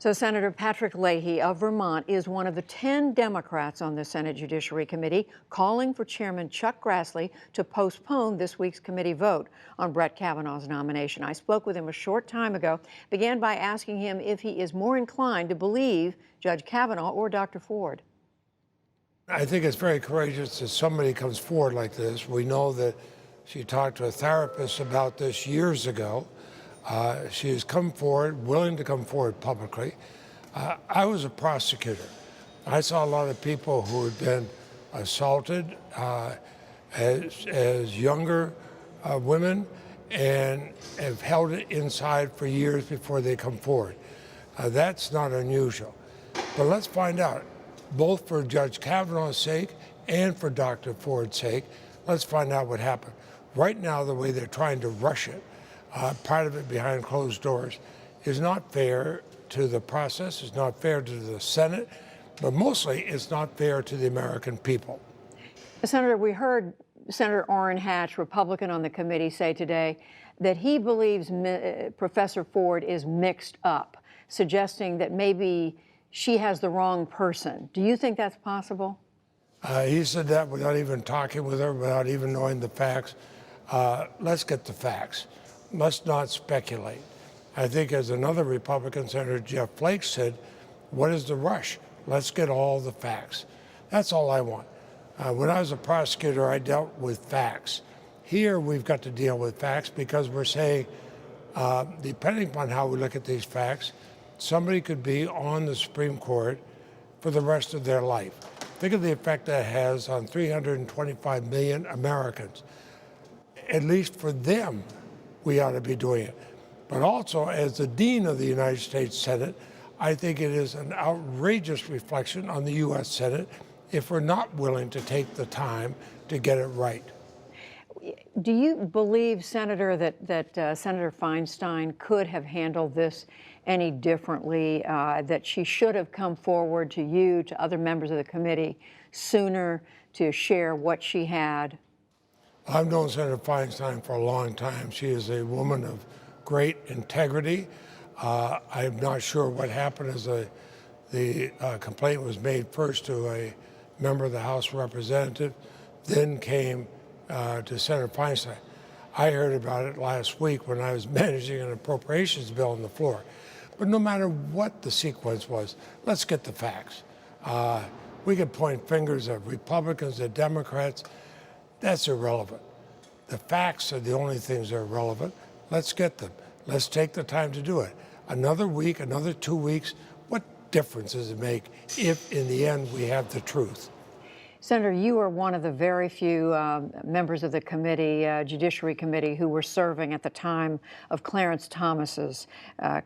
So Senator Patrick Leahy of Vermont is one of the 10 Democrats on the Senate Judiciary Committee calling for Chairman Chuck Grassley to postpone this week's committee vote on Brett Kavanaugh's nomination. I spoke with him a short time ago, began by asking him if he is more inclined to believe Judge Kavanaugh or Dr. Ford. I think it's very courageous that somebody comes forward like this. We know that she talked to a therapist about this years ago. She has come forward, willing to come forward publicly. I was a prosecutor. I saw a lot of people who had been assaulted as younger women and have held it inside for years before they come forward. That's not unusual. But let's find out, both for Judge Kavanaugh's sake and for Dr. Ford's sake, let's find out what happened. Right now, the way they're trying to rush it, part of it behind closed doors, is not fair to the process, it's not fair to the Senate, but mostly it's not fair to the American people. Senator, we heard Senator Orrin Hatch, Republican on the committee, say today that he believes Professor Ford is mixed up, suggesting that maybe she has the wrong person. Do you think that's possible? He said that without even talking with her, without even knowing the facts. Let's get the facts. Let's not speculate. I think, as another Republican, Senator Jeff Flake, said, what is the rush? Let's get all the facts. That's all I want. When I was a prosecutor, I dealt with facts. Here, we've got to deal with facts because we're saying, depending upon how we look at these facts, somebody could be on the Supreme Court for the rest of their life. Think of the effect that has on 325 million Americans. At least for them, we ought to be doing it. But also, as the Dean of the United States Senate, I think it is an outrageous reflection on the U.S. Senate if we're not willing to take the time to get it right. Do you believe, Senator, that Senator Feinstein could have handled this any differently, that she should have come forward to you, to other members of the committee sooner to share what she had? I've known Senator Feinstein for a long time. She is a woman of great integrity. I'm not sure what happened as the complaint was made first to a member of the House of Representatives, then came to Senator Feinstein. I heard about it last week when I was managing an appropriations bill on the floor. But no matter what the sequence was, let's get the facts. We could point fingers at Republicans, at Democrats. That's irrelevant. The facts are the only things that are relevant. Let's get them. Let's take the time to do it. Another week, another 2 weeks, what difference does it make if in the end we have the truth? Senator, you are one of the very few members of the committee, Judiciary Committee, who were serving at the time of Clarence Thomas's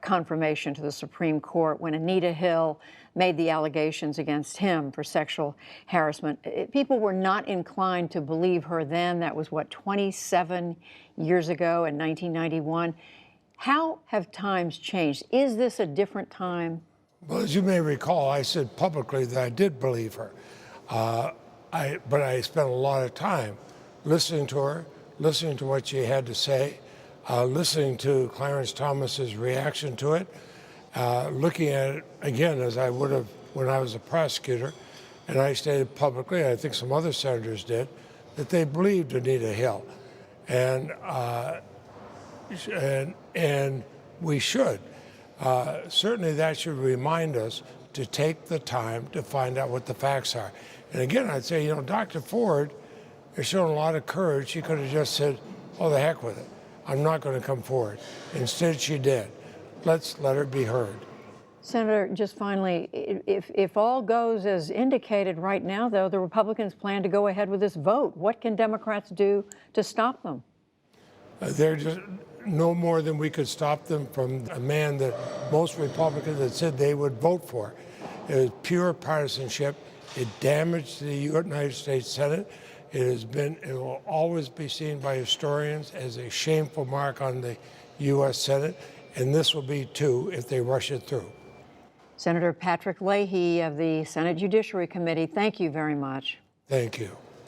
confirmation to the Supreme Court when Anita Hill made the allegations against him for sexual harassment. People were not inclined to believe her then. That was, what, 27 years ago in 1991. How have times changed? Is this a different time? Well, as you may recall, I said publicly that I did believe her. But I spent a lot of time listening to her, listening to what she had to say, listening to Clarence Thomas's reaction to it, looking at it again as I would have when I was a prosecutor. And I stated publicly, I think some other senators did, that they believed Anita Hill. And we should. Certainly that should remind us to take the time to find out what the facts are. And again, I'd say, Dr. Ford has shown a lot of courage. She could have just said, oh, the heck with it. I'm not going to come forward. Instead, she did. Let's let her be heard. Senator, just finally, if all goes as indicated right now, though, the Republicans plan to go ahead with this vote. What can Democrats do to stop them? They're just no more than we could stop them from a man that most Republicans had said they would vote for. It was pure partisanship. It damaged the United States Senate. It will always be seen by historians as a shameful mark on the U.S. Senate, and this will be too if they rush it through. Senator Patrick Leahy of the Senate Judiciary Committee, thank you very much. Thank you.